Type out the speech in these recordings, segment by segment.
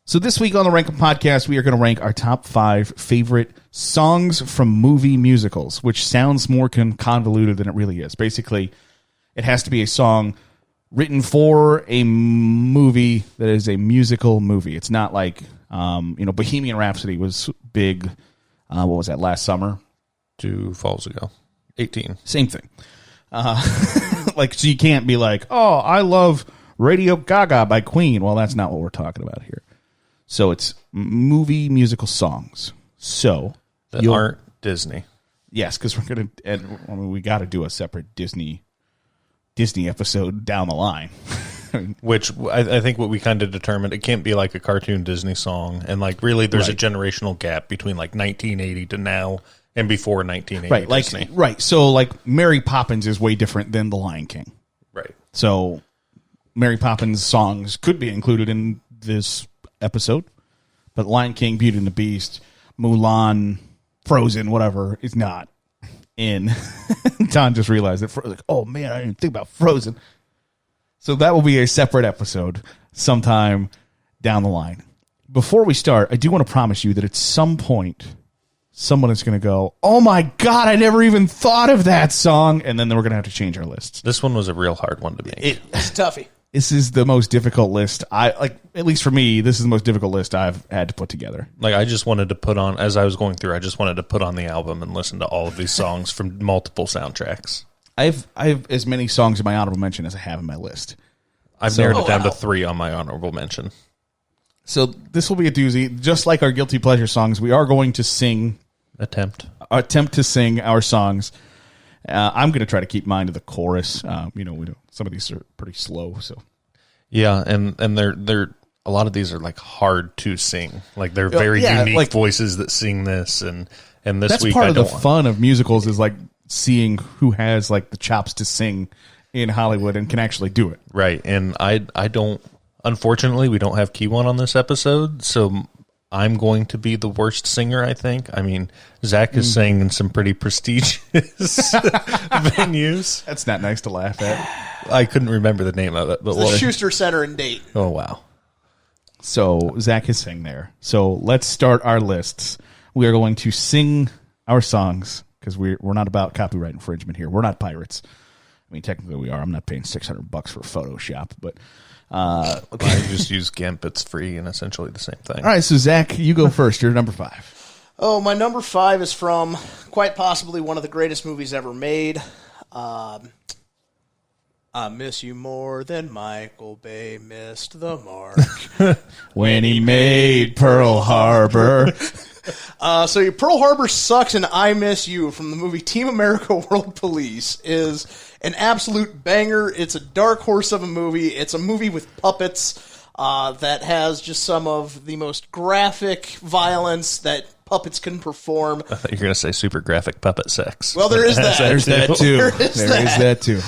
So this week on the Rank 'Em Podcast, we are going to rank our top 5 favorite songs from movie musicals, which sounds more convoluted than it really is. Basically, it has to be a song written for a movie that is a musical movie. It's not like, Bohemian Rhapsody was big, what was that, last summer? 2 falls ago. 18. Same thing. So you can't be like, oh, I love Radio Gaga by Queen. Well, that's not what we're talking about here. So it's movie musical songs. So that aren't Disney. Yes, because we're going to. We got to do a separate Disney episode down the line. Which I think what we kind of determined, it can't be like a cartoon Disney song, and like really, there's a generational gap between like 1980 to now and before 1980. Right, Disney. Right. So like Mary Poppins is way different than The Lion King. Right. So Mary Poppins songs could be included in this episode, but Lion King, Beauty and the Beast, Mulan, Frozen, whatever, is not in. Don just realized that. Like, oh man, I didn't think about Frozen. So that will be a separate episode sometime down the line. Before we start, I do want to promise you that at some point, someone is going to go, oh my God, I never even thought of that song. And then we're going to have to change our lists. This one was a real hard one to make. It's toughie. This is the most difficult list. At least for me, this is the most difficult list I've had to put together. Like, I just wanted to put on, as I was going through, I just wanted to put on the album and listen to all of these songs from multiple soundtracks. I have as many songs in my honorable mention as I have in my list. I've narrowed it down to 3 on my honorable mention. So this will be a doozy. Just like our guilty pleasure songs, we are going to sing. Attempt to sing our songs. I'm going to try to keep mine to the chorus. We don't, some of these are pretty slow. So yeah, and they're a lot of these are like hard to sing. Like they're very unique voices that sing this, and this that's week part of the fun of musicals is like seeing who has like the chops to sing in Hollywood and can actually do it. Right, and I don't. Unfortunately, we don't have Keyone on this episode, so I'm going to be the worst singer, I think. I mean, Zach is sang in some pretty prestigious venues. That's not nice to laugh at. I couldn't remember the name of it. But the Schuster Center in Dayton. Oh, wow. So Zach has sang there. So let's start our lists. We are going to sing our songs because we're not about copyright infringement here. We're not pirates. I mean, technically we are. I'm not paying $600 for Photoshop, but... Okay. I just use GIMP. It's free and essentially the same thing. All right, so Zach, you go first. You're number 5. Oh, my number 5 is from quite possibly one of the greatest movies ever made. I miss you more than Michael Bay missed the mark when he made Pearl Harbor. So Pearl Harbor Sucks and I Miss You from the movie Team America World Police is an absolute banger. It's a dark horse of a movie. It's a movie with puppets that has just some of the most graphic violence that puppets can perform. I thought you were going to say super graphic puppet sex. Well, there is that. There's that too. There is that too.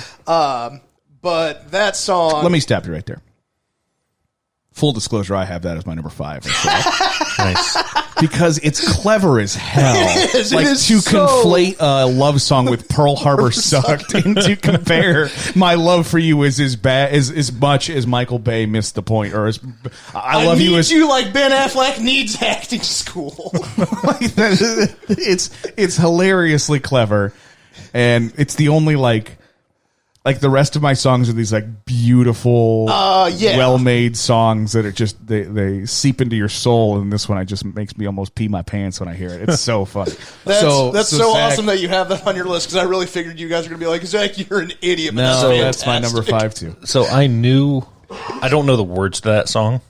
But that song... Let me stop you right there. Full disclosure, I have that as my number 5. Nice. Because it's clever as hell. It is. Like It is to so... conflate a love song with Pearl Harbor Sucked and to compare my love for you is as much as Michael Bay missed the point, or as I love you as you like Ben Affleck needs acting school. It's hilariously clever, and it's the only like the rest of my songs are these like beautiful, well-made songs that are just they seep into your soul, and this one just makes me almost pee my pants when I hear it. It's so fun. That's so Zach, awesome that you have that on your list, because I really figured you guys were going to be like, Zach, you're an idiot. No, that's my number 5 too. So I don't know the words to that song.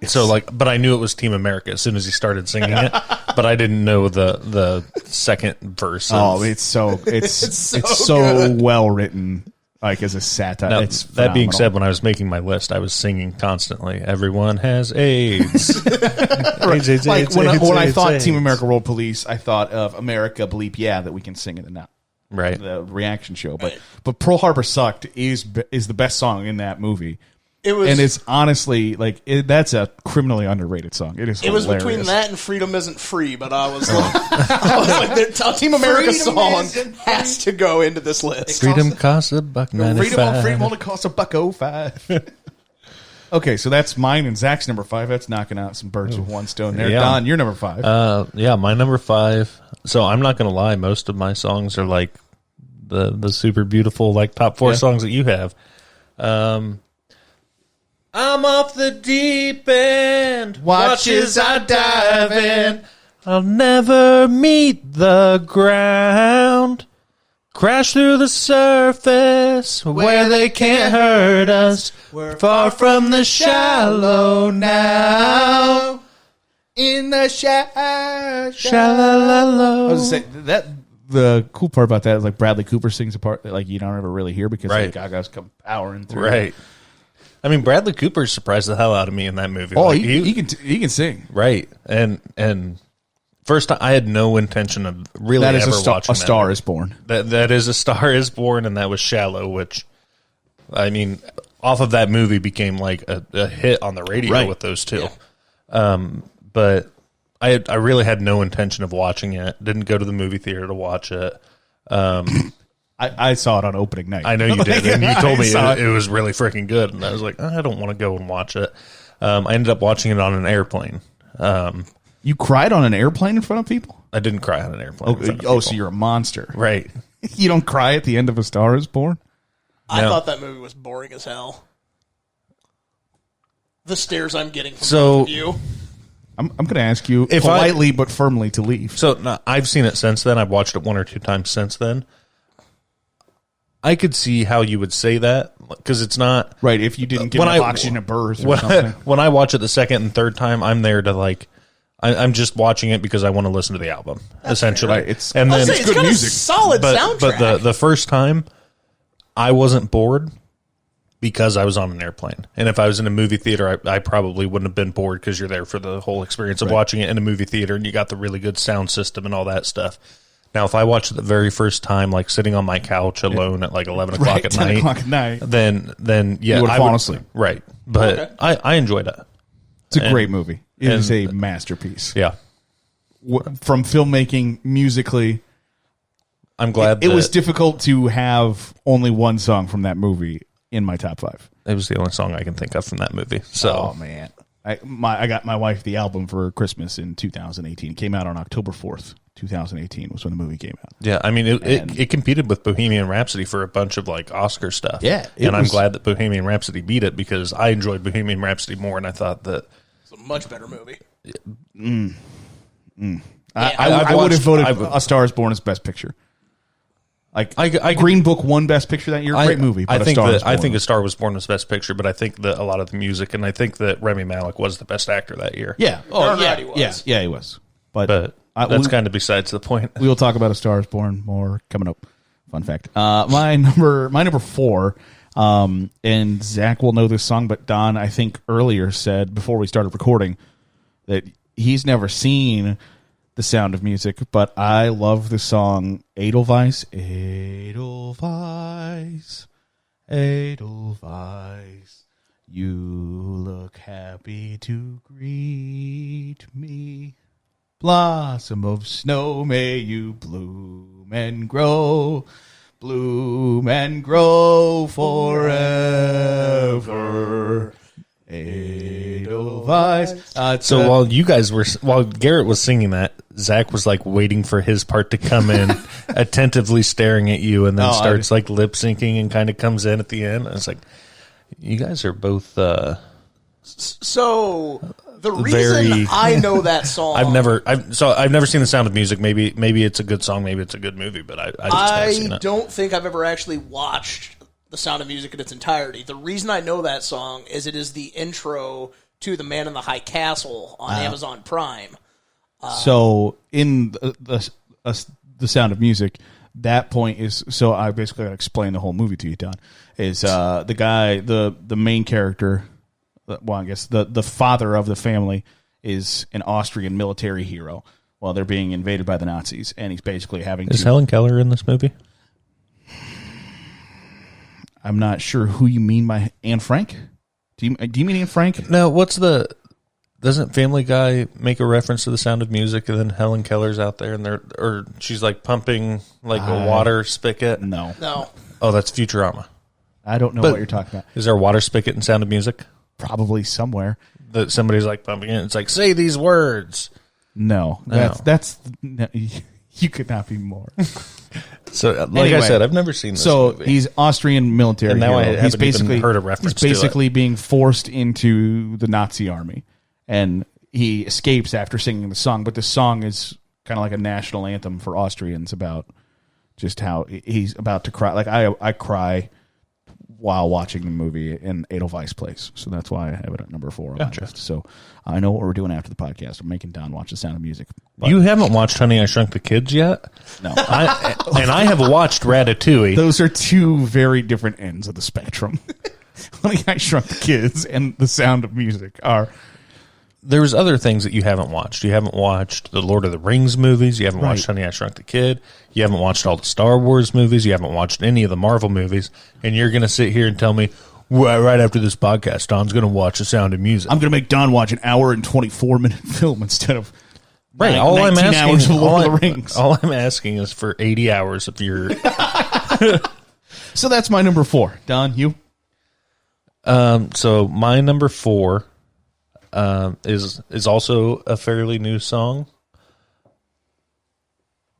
So but I knew it was Team America as soon as he started singing it, but I didn't know the second verse. It's so well written. Like as a satire. Now, it's that being said, when I was making my list, I was singing constantly. Everyone has AIDS. AIDS, like when I thought AIDS. Team America World Police, I thought of America Bleep Yeah that we can sing in the the reaction show. But Pearl Harbor Sucked is the best song in that movie. And it's honestly that's a criminally underrated song. It is. It was hilarious. between that and Freedom Isn't Free, but I was like, Team America song has to go into this list. Freedom costs $1.95. Freedom only costs $1.05. Okay, so that's mine and Zach's number 5. That's knocking out some birds with one stone there. Yeah. Don, you're number 5. Yeah, my number 5. So I'm not going to lie. Most of my songs are like the super beautiful, like top 4 songs that you have. I'm off the deep end. Watch as I dive in. I'll never meet the ground. Crash through the surface where they can't hurt us. We're far from the shallow now. In the Shallow. I was going to say, that the cool part about that is like Bradley Cooper sings a part that like you don't ever really hear because Right. like, Gaga's come powering through. Right. I mean, Bradley Cooper surprised the hell out of me in that movie. Oh, Like, he can sing. right. And first, I had no intention of really That is ever watching a Star that. Is Born. That is A Star Is Born, and that was Shallow, which, I mean, off of that movie became like a hit on the radio Right. with those two. But I really had no intention of watching it. Didn't go to the movie theater to watch it. I saw it on opening night. I know you did, and you told me saw it was really freaking good, and I was like, I don't want to go and watch it. I ended up watching it on an airplane. You cried on an airplane in front of people? I didn't cry on an airplane. in front of Oh, people. so you're a monster. Right. You don't cry at the end of A Star Is Born? I No. thought that movie was boring as hell. The stares I'm getting from So- both of you. I'm going to ask you If politely but firmly to leave. So no, I've seen it since then. I've watched it 1 or 2 times since then. I could see how you would say that because it's not Right, if you didn't give when enough I- oxygen at birth or when something. when I watch it the second and third time. I'm there to like. I'm just watching it because I want to listen to the album, essentially. right. It's- and I'll then say it's good got music. a solid soundtrack. but the first time, I wasn't bored because I was on an airplane. And if I was in a movie theater, I probably wouldn't have been bored because you're there for the whole experience of watching it in a movie theater and you got the really good sound system and all that stuff. Now, if I watched it the very first time, like sitting on my couch alone at like 11 o'clock Right, at 10 night, o'clock at night. then yeah, You would've I fallen would- asleep. Right. But Okay. I enjoyed it. It's a great movie. It is a and- masterpiece. Yeah. From filmmaking, musically, I'm glad it that was difficult to have only one song from that movie in my top 5. it was the only song I can think of from that movie. So Oh man, I got my wife the album for Christmas in 2018. It came out on October 4th, 2018 was when the movie came out. yeah, I mean, it competed with Bohemian Rhapsody for a bunch of like Oscar stuff. Yeah, it and I'm was- glad that Bohemian Rhapsody beat it because I enjoyed Bohemian Rhapsody more, and I thought that It's a much better movie. I would have voted A Star Is Born as Best Picture. Like I Green Book won Best Picture that year. Great movie. But I think A Star that Is Born. I think A Star Was Born was Best Picture, but I think that a lot of the music, and I think that Rami Malek was the best actor that year. Yeah. Darn right he was. Yeah, he was. But That's kind of besides the point. we will talk about A Star Is Born more coming up. Fun fact. My number 4, and Zach will know this song, but Don, I think earlier said before we started recording that he's never seen The Sound of Music, but I love the song Edelweiss. Edelweiss, Edelweiss, you look happy to greet me. Blossom of snow, may you bloom and grow forever. Edelweiss. So while Garrett was singing that, Zach was like waiting for his part to come in, attentively staring at you, and then Oh, starts like lip syncing and kind of comes in at the end. I was like, you guys are both. So the reason Very- I know that song, I've never seen The Sound of Music. Maybe it's a good song, maybe it's a good movie, but I just haven't seen I it. don't think I've ever actually watched The Sound of Music in its entirety. The reason I know that song is it is the intro to The Man in the High Castle on Amazon Prime. So in the Sound of Music, that point is so I basically gotta explain the whole movie to you, Don. Is the guy the main character? Well, I guess the father of the family is an Austrian military hero while they're being invaded by the Nazis, and he's basically having Is to. Helen Keller in this movie? I'm not sure who you mean by Anne Frank. Do you mean Anne Frank? No. Doesn't Family Guy make a reference to The Sound of Music, and then Helen Keller's out there, or she's like pumping like a water spigot? No, No. Oh, that's Futurama. I don't know what you're talking about. Is there a water spigot in Sound of Music? Probably somewhere. That somebody's like pumping it. It's like, say these words. No. That's you could not be more. So, like Anyway, I said, I've never seen this So movie. he's Austrian military And now I hero. haven't He's basically even heard a reference He's to it. basically being forced into the Nazi army, and he escapes after singing the song. But the song is kind of like a national anthem for Austrians about just how he's about to cry. Like I cry while watching the movie in Edelweiss Place, so that's why I have it at number 4 on my list. So I know what we're doing after the podcast. I'm making Don watch The Sound of Music. But You haven't watched Honey, I Shrunk the Kids yet? no. I have watched Ratatouille. Those are two very different ends of the spectrum. Honey, I Shrunk the Kids and The Sound of Music are. There's other things that you haven't watched. You haven't watched the Lord of the Rings movies. You haven't watched Right. Honey, I Shrunk the Kid. You haven't watched all the Star Wars movies. You haven't watched any of the Marvel movies. And you're going to sit here and tell me, well, right after this podcast, Don's going to watch The Sound of Music. I'm going to make Don watch an hour and 24-minute film instead of Right. 19 hours of Lord of the Rings. All I'm asking is for 80 hours of your. So that's my number 4. Don, you? So my number 4 is also a fairly new song.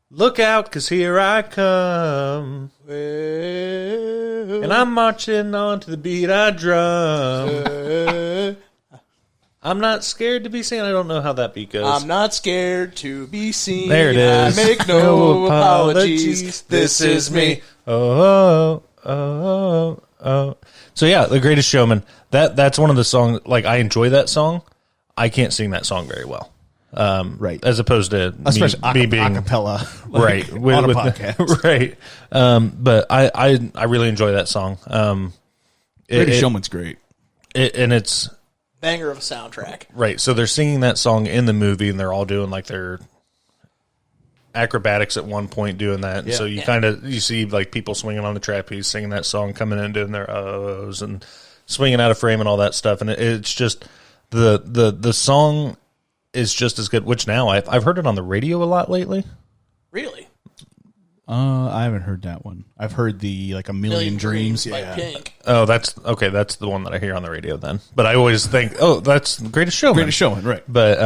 Look out, 'cause here I come, and I'm marching on to the beat I drum. I'm not scared to be seen. I don't know how that beat goes. I'm not scared to be seen. There it is. I make no apologies. This is me. Oh, oh, oh, oh. So yeah, The Greatest Showman. That's one of the songs. Like, I enjoy that song. I can't sing that song very well. Right. As opposed to Especially me being acapella. right On a podcast. right. But I really enjoy that song. Greatest Showman's great. And it's Banger of a soundtrack. right. So they're singing that song in the movie, and they're all doing like their acrobatics at one point doing that. And so you kind of you see like people swinging on the trapeze, singing that song, coming in doing their O's and swinging out of frame and all that stuff. And it's just the song is just as good. Which now I've heard it on the radio a lot lately. Really? I haven't heard that one. I've heard the A Million Dreams. by Yeah. Pink. Oh, that's okay. That's the one that I hear on the radio then. But I always think, oh, that's The Greatest Showman. Greatest Showman, right. But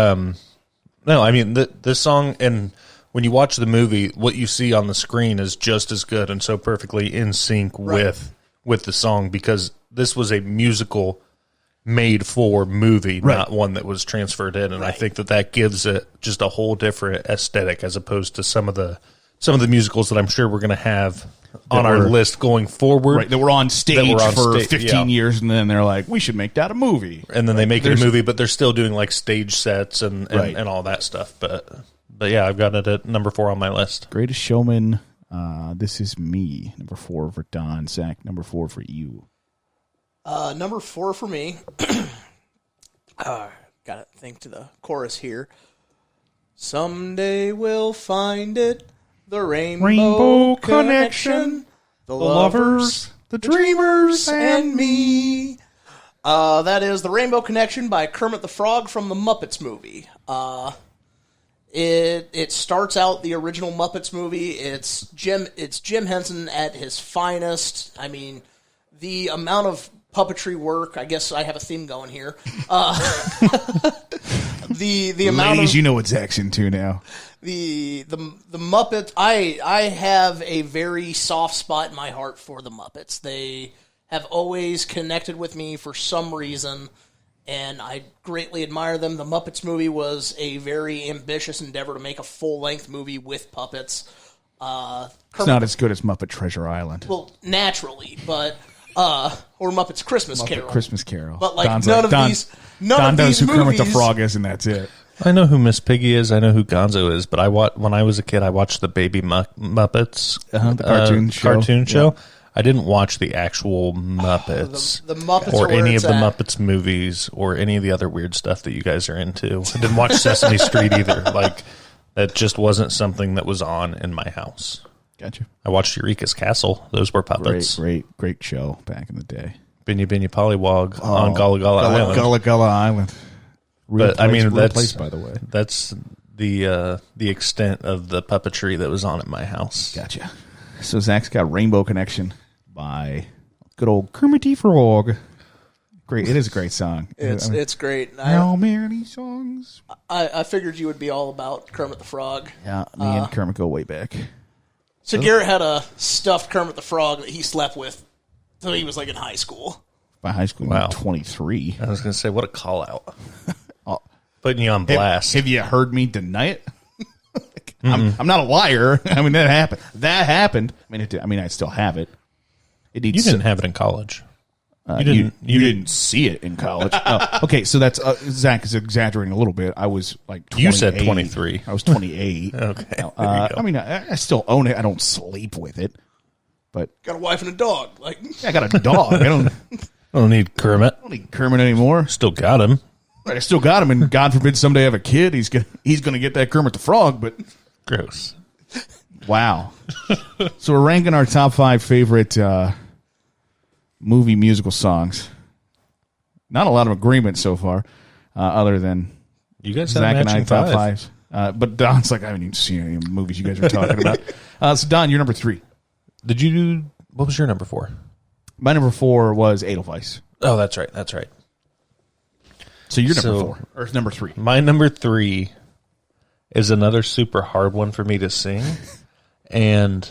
no, I mean this song, and when you watch the movie, what you see on the screen is just as good and so perfectly in sync with the song, because this was a musical made for movie, not one that was transferred in. And I think that gives it just a whole different aesthetic as opposed to some of the musicals that I'm sure we're going to have on our list going forward. Right, that were on stage for 15 years, and then they're like, we should make that a movie. And then they make it a movie, but they're still doing like stage sets and all that stuff. But yeah, I've got it at number 4 on my list. Greatest Showman, This Is Me, number 4 for Don. Zach, number 4 for you. Number 4 for me. Gotta think to the chorus here. Someday we'll find it. The Rainbow Connection. The lovers, the dreamers, and me. That is The Rainbow Connection by Kermit the Frog from the Muppets movie. It starts out the original Muppets movie. It's Jim Henson at his finest. I mean, the amount of puppetry work. I guess I have a theme going here. The amount Ladies, of you know what Zach's into now. the Muppets. I have a very soft spot in my heart for the Muppets. They have always connected with me for some reason, and I greatly admire them. The Muppets movie was a very ambitious endeavor to make a full-length movie with puppets. It's not as good as Muppet Treasure Island. Well, naturally, but or Muppets Christmas Muppet Carol. Christmas Carol. But like Don's none like, of these Don knows who Kermit the movies- Frog is, and that's it. I know who Miss Piggy is. I know who Gonzo is. But when I was a kid, I watched the Baby Muppets The cartoon show. Yeah. I didn't watch the actual Muppets, The Muppets or are where any of it's the at. Muppets movies, or any of the other weird stuff that you guys are into. I didn't watch Sesame Street either. Like, that just wasn't something that was on in my house. Gotcha. I watched Eureka's Castle. Those were puppets. Great show back in the day. Binya Binya Pollywog on Gullah Gullah Island. Gullah Gullah Island. Real But I mean, real that's place, by the way. That's the extent of the puppetry that was on at my house. Gotcha. So Zach's got Rainbow Connection by good old Kermit the Frog. Great. It is a great song. It's great. How many songs? I figured you would be all about Kermit the Frog. Yeah, me and Kermit go way back. So Garrett had a stuffed Kermit the Frog that he slept with until he was like in high school. By high school, Wow. I'm 23. I was going to say, what a call out. Putting you on blast. Have you heard me deny it? I'm not a liar. I mean, that happened. That happened. I mean, I still have it. It needs. You didn't have it in college. You didn't see it in college. Oh, okay, so that's Zach is exaggerating a little bit. I was like 28. You said 23. I was 28. Okay. I mean, I still own it. I don't sleep with it, but Got a wife and a dog. Like I got a dog. I don't need Kermit. don't need Kermit anymore. Still got him. I still got him, and God forbid someday I have a kid. He's gonna get that Kermit the Frog. But Gross. wow. So we're ranking our top 5 favorite movie musical songs. Not a lot of agreement so far, other than You guys have Zach and I matching top five. 5s. But Don's like, I haven't even seen any movies you guys are talking about. So Don, you're number 3. Did you do, what was your number 4? My number 4 was Edelweiss. Oh, that's right. That's right. So you're number So- 4 or number 3. My number 3 is another super hard one for me to sing. And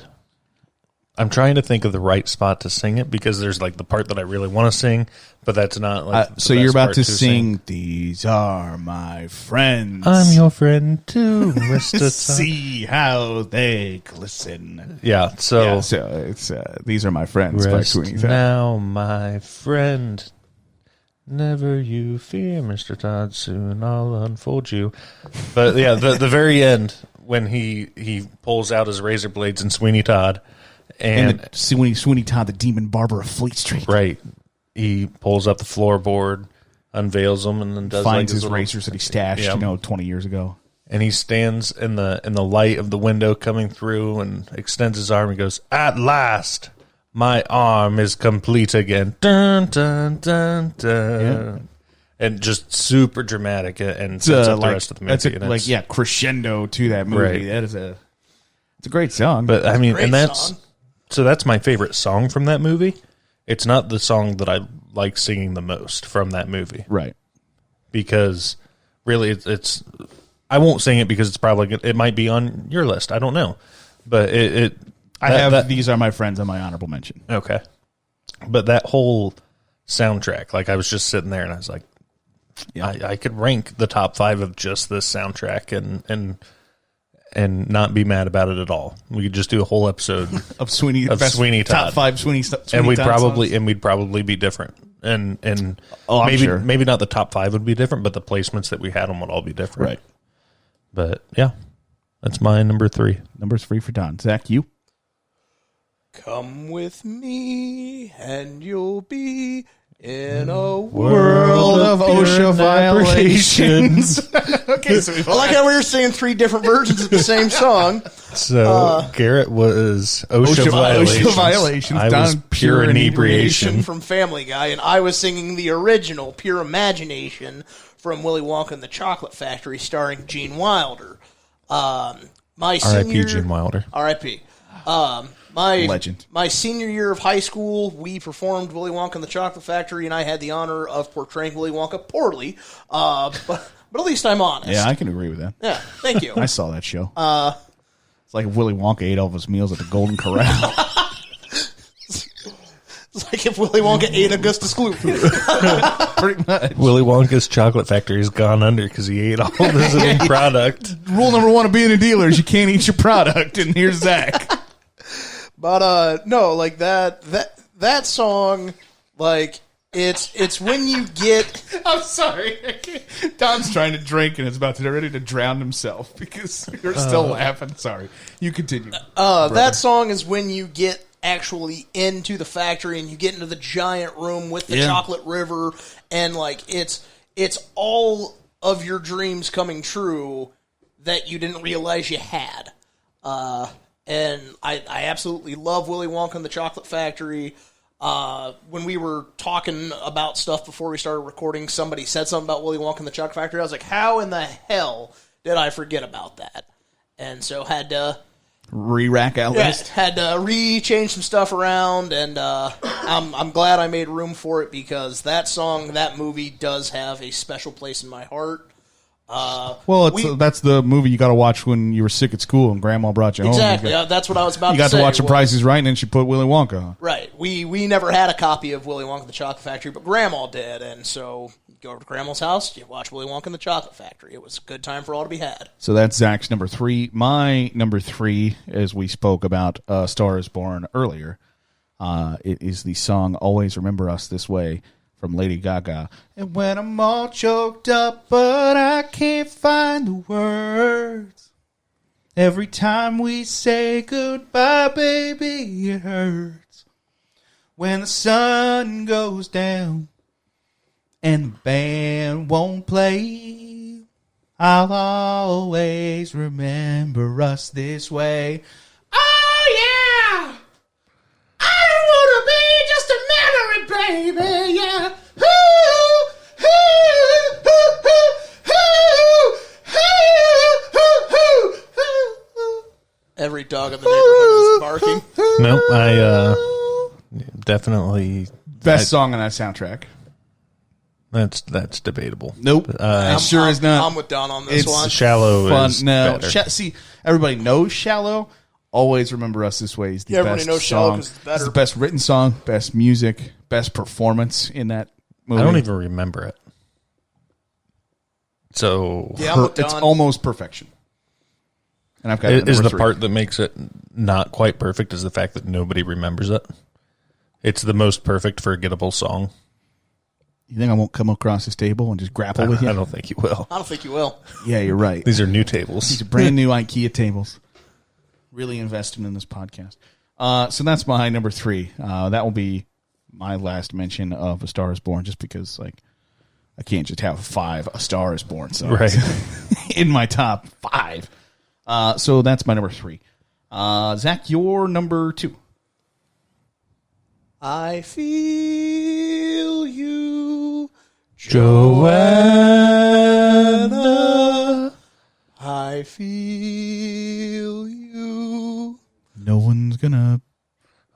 I'm trying to think of the right spot to sing it because there's like the part that I really want to sing, but that's not like. So you're about to sing "These Are My Friends." I'm your friend too, Mr. See how they glisten. Yeah, so, Yeah, so it's "These Are My Friends" by rest Sweeney Todd. now, my friend. Never you fear, Mr. Todd. Soon I'll unfold you. But yeah, the very end when he pulls out his razor blades and Sweeney Todd, and Sweeney Todd, the demon barber of Fleet Street, right, he pulls up the floorboard, unveils them, and then does finds like his little, razors that he stashed, 20 years ago. and he stands in the light of the window coming through and extends his arm and goes, "At last, my arm is complete again." Dun dun dun dun. Yeah. And just super dramatic and sets up the rest of the movie. That's and it's- crescendo to that movie. Right. That is it's a great song. But I mean, great and that's song. so that's my favorite song from that movie. It's not the song that I like singing the most from that movie right. because really it's I won't sing it because it's probably it might be on your list. I don't know, but I have "These Are My Friends" on my honorable mention. okay. But that whole soundtrack, like I was just sitting there and I was like, Yeah. I could rank the top 5 of just this soundtrack and not be mad about it at all. We could just do a whole episode Of Sweeney Of Sweeney top Todd. 5 Sweeney and we'd Todd probably songs. be different. And Oh, I'm maybe sure. maybe not the top 5 would be different, but the placements that we had them would all be different. Right. But yeah, that's my number 3. Number 3 for Don. Zach, you? Come with me, and you'll be in a World of OSHA violations. Okay, so I like how we were singing 3 different versions of the same song. So Garrett was OSHA violations. violations. I was Don, pure inebriation. From Family Guy, and I was singing the original Pure Imagination from Willy Wonka and the Chocolate Factory, starring Gene Wilder. My R.I.P. senior Gene Wilder. R.I.P. My Legend. My senior year of high school, we performed Willy Wonka and the Chocolate Factory, and I had the honor of portraying Willy Wonka poorly. But at least I'm honest. Yeah, I can agree with that. Yeah, thank you. I saw that show. It's like if Willy Wonka ate all of his meals at the Golden Corral. It's like if Willy Wonka ate Augustus Gloop. Pretty much. Willy Wonka's chocolate factory has gone under because he ate all of his own product. Rule number 1 of being a dealer is you can't eat your product. And here's Zach. But no, like that song, like it's when you get I'm sorry. Don's trying to drink and is about to ready to drown himself because you're still laughing. Sorry. You continue. that song is when you get actually into the factory and you get into the giant room with the chocolate river, and like it's all of your dreams coming true that you didn't realize you had. And I absolutely love Willy Wonka and the Chocolate Factory. When we were talking about stuff before we started recording, somebody said something about Willy Wonka and the Chocolate Factory. I was like, how in the hell did I forget about that? And so had to re-rack out Yeah, list. had to re-change some stuff around, and I'm glad I made room for it because that song, that movie does have a special place in my heart. Well, that's the movie you got to watch when you were sick at school and Grandma brought you home. Exactly, that's what I was about to say. You got to watch The Price is Right, and then she put Willy Wonka on. Right. We never had a copy of Willy Wonka and the Chocolate Factory, but Grandma did, and so you go over to Grandma's house, you watch Willy Wonka and the Chocolate Factory. It was a good time for all to be had. So that's Zach's number 3. My number 3, as we spoke about Star is Born earlier, it is the song Always Remember Us This Way from Lady Gaga. And when I'm all choked up, but I can't find the words. Every time we say goodbye, baby, it hurts. When the sun goes down and the band won't play, I'll always remember us this way. Oh, yeah! I don't want to be just a memory, baby, yeah. Every dog in the neighborhood is barking. No, I definitely Best song on that soundtrack. that's debatable. Nope. It sure is not. I'm with Don on this It's one. Shallow Fun. is No. better. See, everybody knows Shallow. Always Remember Us This Way is the Everybody best knows Shallow song. 'cause it's better. the best written song, best music, best performance in that movie. I don't even remember it. So Yeah, I'm with It's Don. almost perfection. And I've got it at is number the 3. part that makes it not quite perfect is the fact that nobody remembers it. It's the most perfect forgettable song. You think I won't come across this table and just grapple with you? I don't think you will. I don't think you will. Yeah, you're right. These are new tables. These are brand new IKEA tables. Really invested in this podcast. So that's my number 3. That will be my last mention of A Star Is Born, just because like I can't just have 5 A Star Is Born songs Right. in my top 5. So that's my number 3. Zach, your number 2. I feel you, Joanna. I feel you. No one's gonna.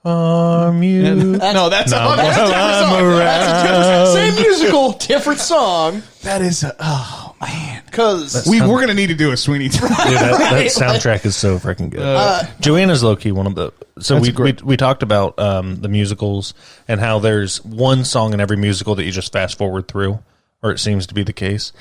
Harm you. No, that's No, a different I'm song. around. Same musical, different song. That is. Oh man, Because we're gonna need to do a Sweeney Todd. Dude, that soundtrack is so freaking good. Joanna's low key one of the. So we talked about the musicals and how there's one song in every musical that you just fast forward through, or it seems to be the case.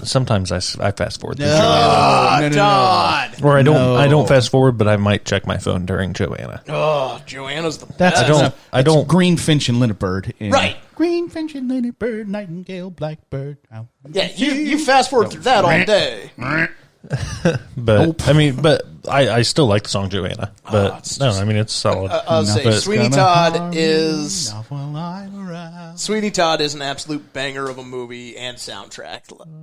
Sometimes I fast forward through Joanna, Don. or I don't fast forward, but I might check my phone during Joanna. Oh, Joanna's the That's best. I don't. Green Finch and Lindenbird. Right. Green Finch and Lindenbird, Nightingale, Blackbird. Oh. Yeah, you fast forward through that all day. But I mean, but I still like the song Joanna. But it's no, I mean it's solid. I'll say But- Sweeney Todd is Not while I'm around. Sweeney Todd is an absolute banger of a movie and soundtrack.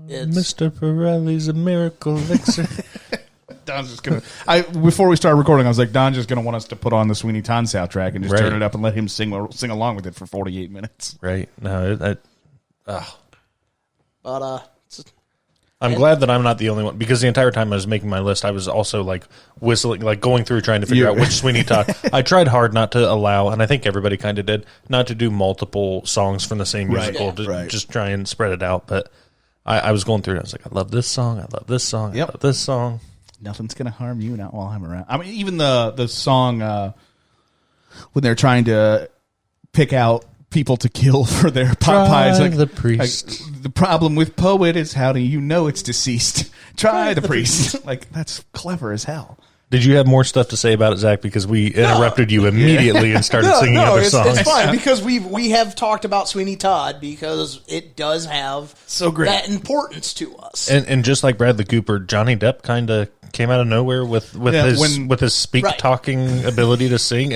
It's Mr. Pirelli's a miracle elixir. Don's just gonna. Before we started recording, I was like, Don's just gonna want us to put on the Sweeney Todd soundtrack and just Right. turn it up and let him sing along with it for 48 minutes. Right? No, but I'm glad that I'm not the only one, because the entire time I was making my list, I was also like whistling, like going through trying to figure out which Sweeney Todd. I tried hard not to allow, and I think everybody kind of did, not to do multiple songs from the same musical, to just try and spread it out. But I was going through it. I was like, I love this song. I love this song. I love this song. Nothing's gonna harm you, not while I'm around. I mean, even the song when they're trying to pick out people to kill for their pot pies. Like, the priest. Like, the problem with poet is how do you know it's deceased? Try the priest. Like, that's clever as hell. Did you have more stuff to say about it, Zach? Because we interrupted you immediately and started singing other songs. it's fine because we have talked about Sweeney Todd because it does have So great. that importance to us. And just like Bradley Cooper, Johnny Depp kind of came out of nowhere with his speak talking ability to sing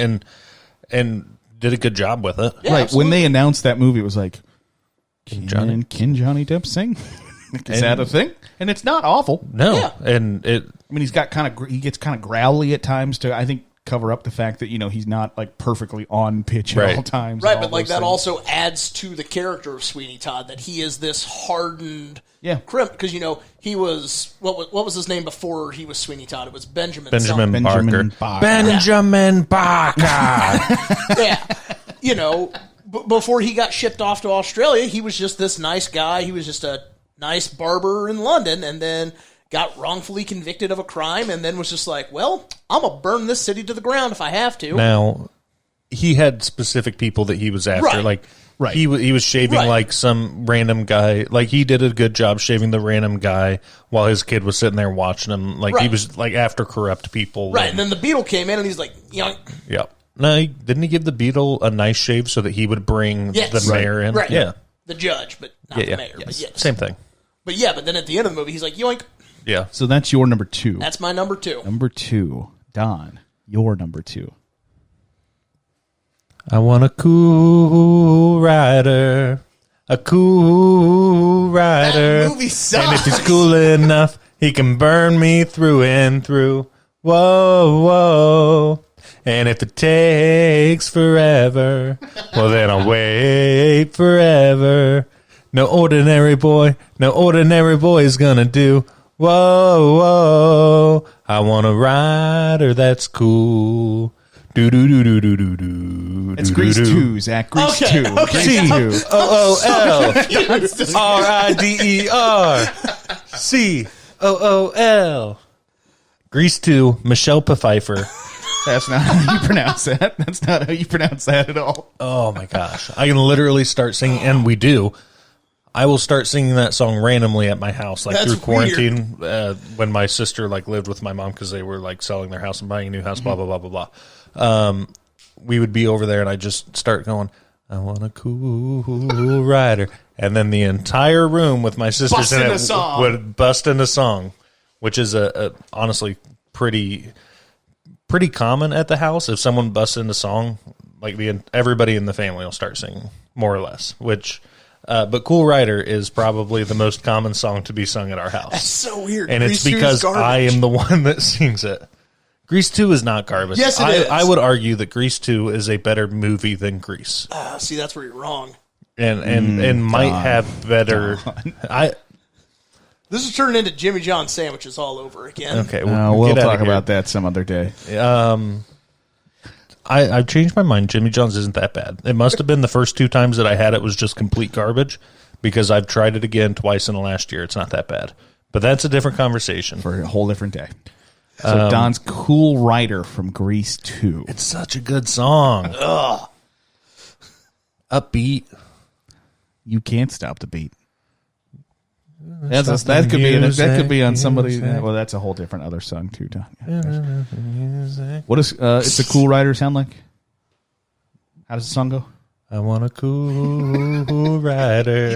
and did a good job with it. Yeah, right. absolutely. When they announced that movie, it was like, can Johnny Depp sing? Is that a thing? And it's not awful. No, Yeah. and it. I mean, he gets kind of growly at times too. I think cover up the fact that he's not like perfectly on pitch at Right. all times. Right, and all but like those that things. also adds to the character of Sweeney Todd that he is this hardened crimp because he was what was his name before he was Sweeney Todd? It was Benjamin Benjamin something. Barker. Benjamin Barker. Yeah, before he got shipped off to Australia, he was just this nice guy. He was just a nice barber in London, and then got wrongfully convicted of a crime, and then was just like, well, I'm going to burn this city to the ground if I have to. Now, he had specific people that he was after. Right. Right. He was shaving Right. like some random guy. Like, he did a good job shaving the random guy while his kid was sitting there watching him. Like, he Right. was like after corrupt people. Right, and then the Beetle came in, and he's like, Yep. No, didn't he give the Beetle a nice shave so that he would bring yes. the mayor in? Right. Yeah. The judge, but not the mayor. But yes. Same thing. But then at the end of the movie, he's like, yoink. Yeah. So that's your number 2. That's my number 2. Number 2, Don. Your number 2. I want a cool rider. A cool rider. That movie sucks. And if he's cool enough, he can burn me through and through. Whoa, whoa. And if it takes forever, well, then I'll wait forever. No ordinary boy is gonna do. Whoa, whoa. I want a rider that's cool. Do do do do do do do. It's Grease 2, Zach. Grease 2. Okay. Grease 2. COOLRIDER. Grease 2, Michelle Pfeiffer. That's not how you pronounce that. That's not how you pronounce that at all. Oh my gosh. I can literally start singing, and we do. I will start singing that song randomly at my house, like That's through quarantine, when my sister lived with my mom because they were selling their house and buying a new house, blah, blah, blah, blah, blah. We would be over there, and I just start going, I want a cool rider. And then the entire room with my sisters Bust in into it song. would bust into song, which is a honestly pretty common at the house. If someone busts into song, everybody in the family will start singing, more or less. But Cool Rider is probably the most common song to be sung at our house. That's so weird. And Grease it's 2 is because garbage. I am the one that sings it. Grease 2 is not garbage. Yes, it is. I would argue that Grease 2 is a better movie than Grease. See, that's where you're wrong. And might have better... This is turning into Jimmy John sandwiches all over again. Okay, We'll get outta talk here. about that some other day. I've changed my mind. Jimmy John's isn't that bad. It must have been the first 2 times that I had it was just complete garbage, because I've tried it again twice in the last year. It's not that bad. But that's a different conversation. For a whole different day. So Don's Cool Rider from Grease 2. It's such a good song. Ugh. Upbeat. You can't stop the beat. That could be on somebody. Well, that's a whole different other song too, Don. Yeah, what does "It's a Cool Rider" sound like? How does the song go? I want a cool rider.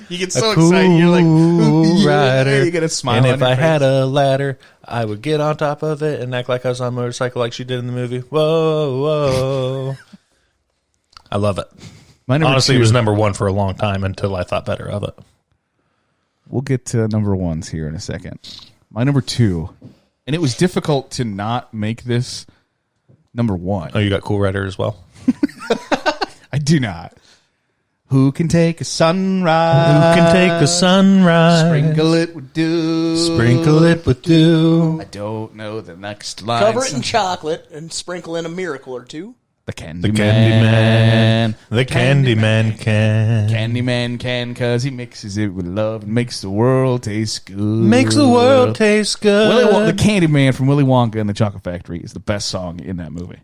You get so excited. You're like, cool rider. You get a smile And on if your I face. had a ladder, I would get on top of it and act like I was on a motorcycle like she did in the movie. Whoa, whoa. I love it. Honestly, it was number 1 for a long time until I thought better of it. We'll get to number 1s here in a second. My number 2, and it was difficult to not make this number 1. Oh, you got Cool Rider as well? I do not. Who can take a sunrise? Who can take a sunrise? Sprinkle it with dew. Sprinkle it with dew. I don't know the next line. cover it in chocolate and sprinkle in a miracle or two. The Candyman. The Candyman. The Candyman can. Candyman can, cause he mixes it with love and makes the world taste good. Makes the world taste good. The Candyman from Willy Wonka and the Chocolate Factory is the best song in that movie.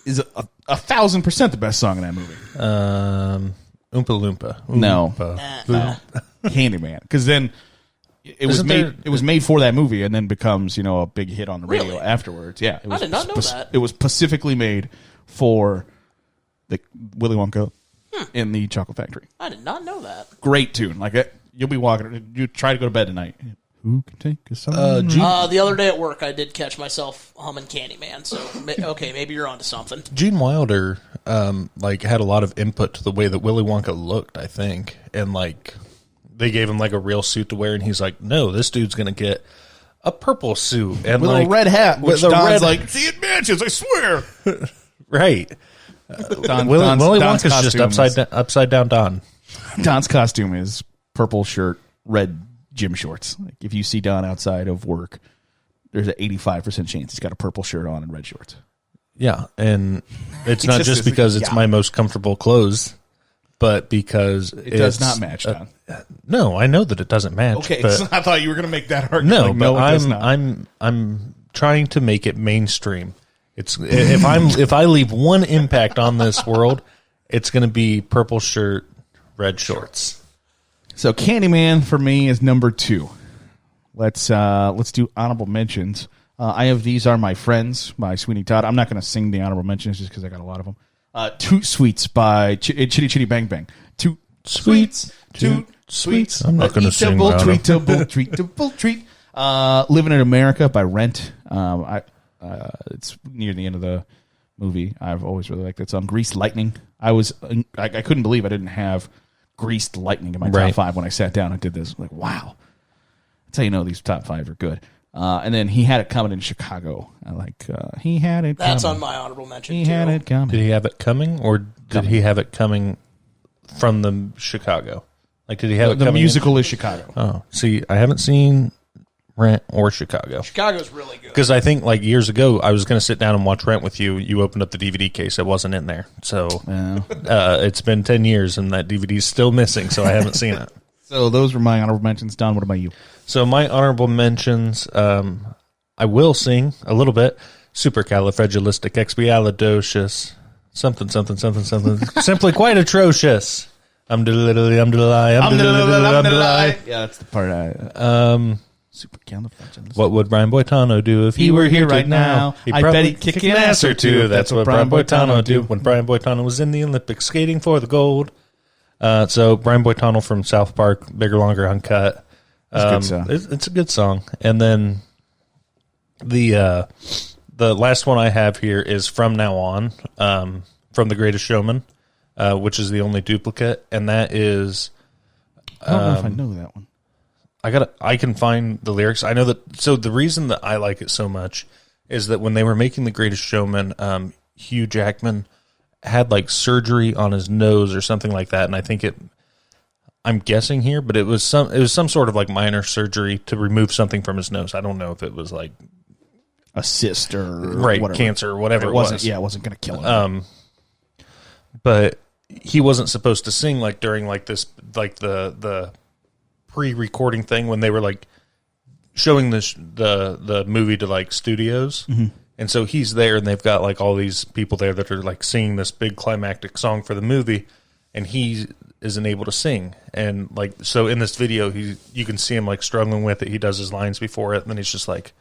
Is 1,000% the best song in that movie. Oompa Loompa. No. Oompa. Candyman, because then it was made for that movie and then becomes a big hit on the radio Really? afterwards. Yeah, it was I did not know that. It was specifically made for the Willy Wonka in the Chocolate Factory. I did not know that. Great tune. You'll be walking. You try to go to bed tonight. Who can take a song? The other day at work, I did catch myself humming Candyman. So okay, maybe you're onto something. Gene Wilder had a lot of input to the way that Willy Wonka looked, I think. And they gave him a real suit to wear, and he's like, no, this dude's going to get a purple suit and with like a red hat, which with a Don's red like, see, it matches, I swear. right. Willy Don's Wonka's just upside down Don. Don's costume is purple shirt, red gym shorts. Like if you see Don outside of work, there's an 85% chance he's got a purple shirt on and red shorts. Yeah, and it's not just because it's my most comfortable clothes, but because it does not match, Don. No, I know that it doesn't match. Okay, but so I thought you were going to make that argument. No, like, but it does not. I'm trying to make it mainstream. It's if I leave one impact on this world, it's going to be purple shirt, red shorts. So Candyman for me is number 2. Let's do honorable mentions. I have These Are My Friends by Sweeney Todd. I'm not going to sing the honorable mentions just because I got a lot of them. Toot Sweets by Chitty Chitty Bang Bang. Toot Sweets, Toot Sweets. I'm not going to sing that. Treatable Treat. Living in America by Rent. It's near the end of the movie. I've always really liked that song. Greased Lightning. I couldn't believe I didn't have Greased Lightning in my top 5 when I sat down and did this. Like, wow. That's how you know these top 5 are good. And then He Had It Coming in Chicago. I like He Had It Coming. That's on my honorable mention, He too. Had It Coming. Did he have it coming, or did he have it coming from the Chicago? Like, did he have it the coming? musical is Chicago. Oh, see, I haven't seen Rent or Chicago. Chicago's really good. Because I think, like, years ago, I was going to sit down and watch Rent with you. You opened up the DVD case. It wasn't in there. So it's been 10 years, and that DVD's still missing, so I haven't seen it. So those were my honorable mentions. Don, what about you? So my honorable mentions, I will sing a little bit. Supercalifragilisticexpialidocious. Something. Simply quite atrocious. I'm the Yeah, that's the part Supercalifragilistic. What would Brian Boitano do if he were here right now? I bet he'd kick an ass or two. That's what Brian Boitano do. When Brian Boitano was in the Olympics skating for the gold. So Brian Boitano from South Park, Bigger, Longer, Uncut. It's a good song. And then the last one I have here is From Now On, from The Greatest Showman, which is the only duplicate, and that is. I don't know if I know that one. I can find the lyrics. I know that. So the reason that I like it so much is that when they were making The Greatest Showman, Hugh Jackman had like surgery on his nose or something like that, and I think I'm guessing here, but it was some sort of like minor surgery to remove something from his nose. I don't know if it was like a cyst or whatever. Cancer or whatever it was. Yeah, it wasn't going to kill him. But he wasn't supposed to sing like during like this like the pre-recording thing when they were like showing the movie to like studios. Mm-hmm. And so he's there, and they've got like all these people there that are like singing this big climactic song for the movie, and he isn't able to sing. And like, so in this video, you can see him like struggling with it. He does his lines before it, and then he's just like,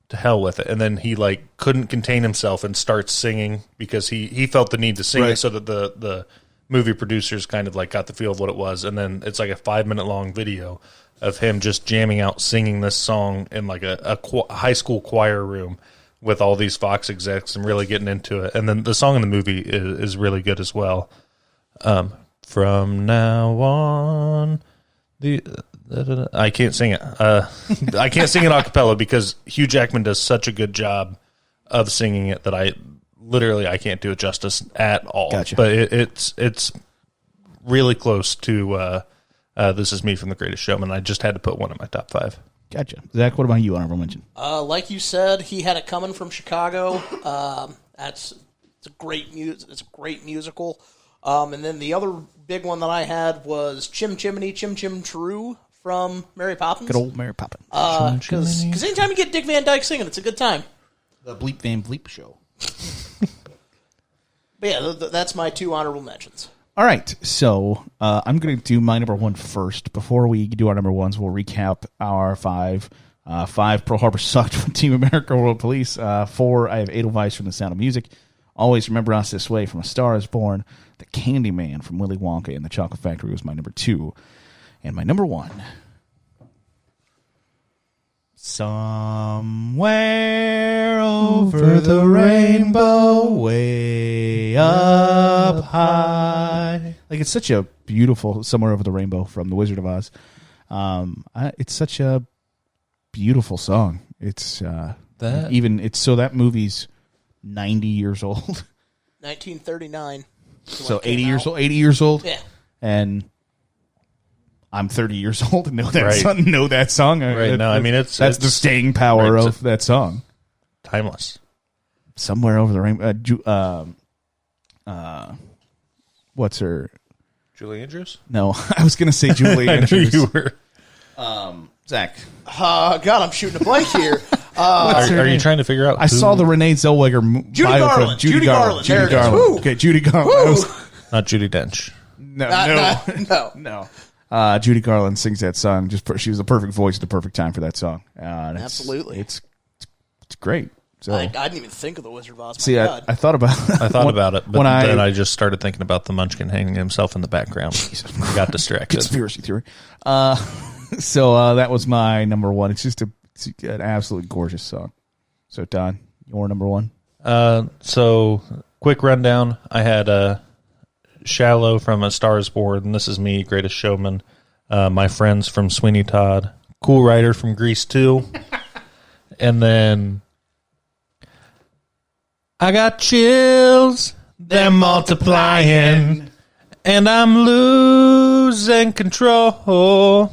to hell with it. And then he like couldn't contain himself and starts singing because he felt the need to sing it, so that the movie producers kind of like got the feel of what it was. And then it's like a 5-minute long video of him just jamming out singing this song in like a high school choir room with all these Fox execs and really getting into it. And then the song in the movie is really good as well. From now on, I can't sing it. I can't sing it a cappella because Hugh Jackman does such a good job of singing it that I can't do it justice at all. Gotcha. But it's really close to This Is Me from The Greatest Showman. I just had to put one in my top 5. Gotcha. Zach, what about you, honorable mention? Like you said, He Had It Coming from Chicago. It's a great musical. And then the other big one that I had was Chim Chimney, Chim Chim True from Mary Poppins. Good old Mary Poppins. Because anytime you get Dick Van Dyke singing, it's a good time. The Bleep Van Bleep show. But yeah, that's my 2 honorable mentions. All right, so I'm going to do my number 1 first. Before we do our number 1s, we'll recap our 5. 5, Pearl Harbor sucked from Team America World Police. 4, I have Edelweiss from The Sound of Music. Always Remember Us This Way from A Star Is Born. The Candyman from Willy Wonka and the Chocolate Factory was my number 2. And my number 1. Somewhere over the rainbow, way up high. Like, it's such a beautiful Somewhere Over the Rainbow from The Wizard of Oz. It's such a beautiful song. It's that movie's 90 years old. 1939. So 80 years old. 80 years old. Yeah. And I'm 30 years old and know that Right. song. Know that song. Right. No, I mean that's the staying power right, of that song. timeless. Somewhere over the rainbow. What's her? Julie Andrews? No, I was going to say Julie I knew Andrews. you were. Zach. God, I'm shooting a blank here. Are you trying to figure out? I saw the Renee Zellweger Judy biopic. Garland. Judy Garland. There Judy it is. Garland. Woo. Okay, Judy Garland. Woo. I was- not Judi Dench. No. Judy Garland sings that song. She was the perfect voice at the perfect time for that song. Absolutely. It's great. So I didn't even think of the Wizard of Oz. My see, God. I thought about it, but then I just started thinking about the Munchkin hanging himself in the background. I got distracted. conspiracy theory. So that was my number one. It's just it's an absolutely gorgeous song. So Don, your number one. So quick rundown. I had Shallow from A Star Is Born. And This Is Me, Greatest Showman. My Friends from Sweeney Todd. Cool Rider from Grease 2. And then I got chills. They're multiplying. And I'm losing control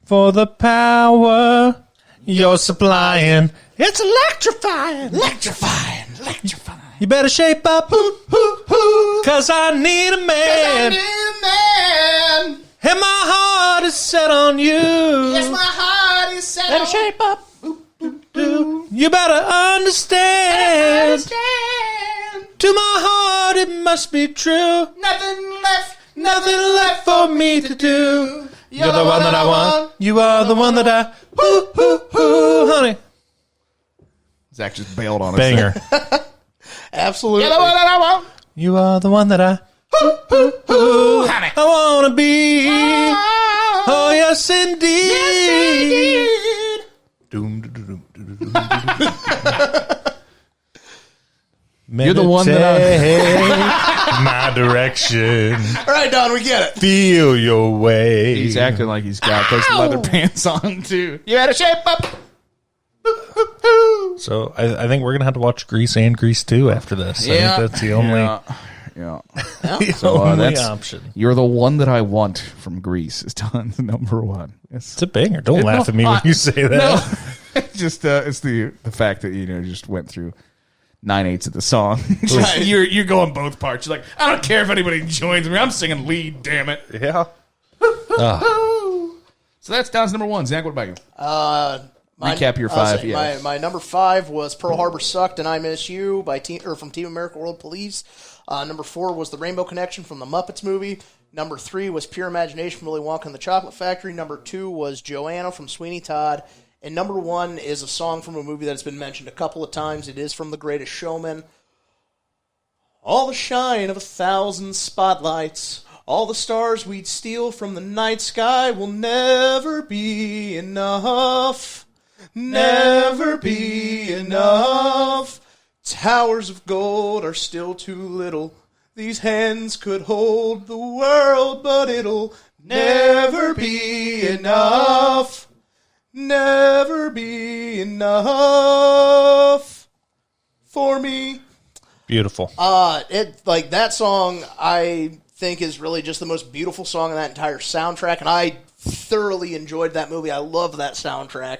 for the power you're supplying. It's electrifying. You better shape up, cause I need a man. And my heart is set on you. Yes, my heart is set Better on shape up. You better understand. To my heart it must be true. Nothing left for me to do. You're the one that I want. You are the one that I. Honey. Zach just bailed on us. Banger. Absolutely. You are the one that I. I wanna be. Oh yes, indeed. Doom, doom, doom, doom, doom, doom. You're the one that Meditate my direction. All right, Don, we get it. Feel your way. He's acting like he's got those leather pants on too. You had to shape up. So I think we're gonna have to watch Grease and Grease 2 after this. I think that's the only, Yeah. the So only that's option. You're the one that I want from Greece is Don's number one. It's a banger. Don't laugh at me when you say that. No. Just it's the fact that just went through 9/8 of the song. Right. You're going both parts. You're like, I don't care if anybody joins me. I'm singing lead. Damn it. Yeah. So that's Don's number one. Zach, what about you? Recap your I'll five. say Yeah. My number 5 was Pearl Harbor Sucked and I Miss You from Team America World Police. Number 4 was The Rainbow Connection from the Muppets movie. Number 3 was Pure Imagination from Willy Wonka and the Chocolate Factory. Number 2 was Joanna from Sweeney Todd. And number 1 is a song from a movie that's been mentioned a couple of times. It is from The Greatest Showman. All the shine of 1,000 spotlights, all the stars we'd steal from the night sky will never be enough. Never be enough. Towers of gold are still too little. These hands could hold the world, but it'll never be enough. Never be enough for me. Beautiful. That song I think is really just the most beautiful song in that entire soundtrack, and I thoroughly enjoyed that movie. I love that soundtrack.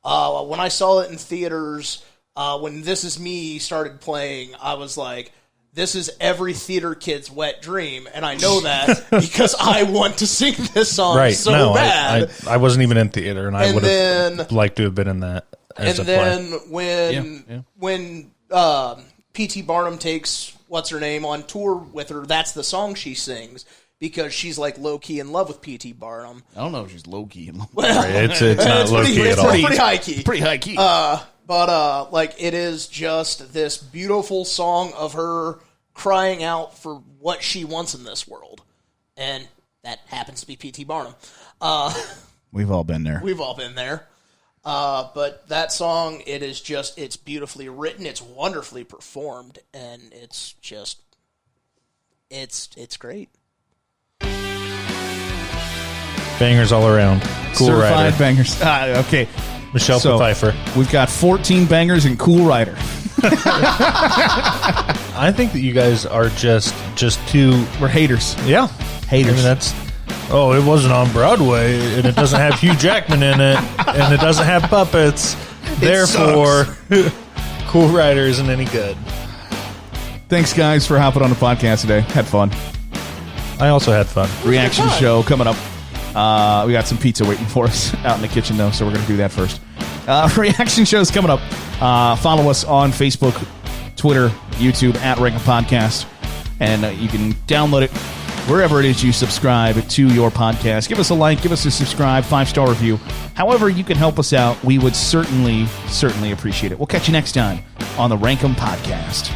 When I saw it in theaters, when This Is Me started playing, I was like, this is every theater kid's wet dream, and I know that because I want to sing this song bad. I wasn't even in theater, and I would have liked to have been in that. As And a then when P.T. Barnum takes what's-her-name on tour with her, that's the song she sings because she's like low-key in love with P.T. Barnum. I don't know if she's low key. It's not low key at all. It's pretty high key. Pretty high key. But it is just this beautiful song of her crying out for what she wants in this world. And that happens to be P.T. Barnum. We've all been there. We've all been there. But that song, it's beautifully written, it's wonderfully performed, and it's just, it's great. Bangers all around. Cool Certified Rider. bangers. Okay. Michelle Pfeiffer. We've got 14 bangers and Cool Rider. I think that you guys are just too... We're haters. Yeah. Haters. I mean, that's... Oh, it wasn't on Broadway, and it doesn't have Hugh Jackman in it, and it doesn't have puppets. Therefore, Cool Rider isn't any good. Thanks, guys, for hopping on the podcast today. Had fun. I also had fun. Reaction show coming up. We got some pizza waiting for us out in the kitchen, though, so we're going to do that first. Reaction shows coming up. Follow us on Facebook, Twitter, YouTube, at Rankin Podcast. And you can download it wherever it is you subscribe to your podcast. Give us a like, give us a subscribe, 5-star review. However you can help us out, we would certainly appreciate it. We'll catch you next time on the Rankin Podcast.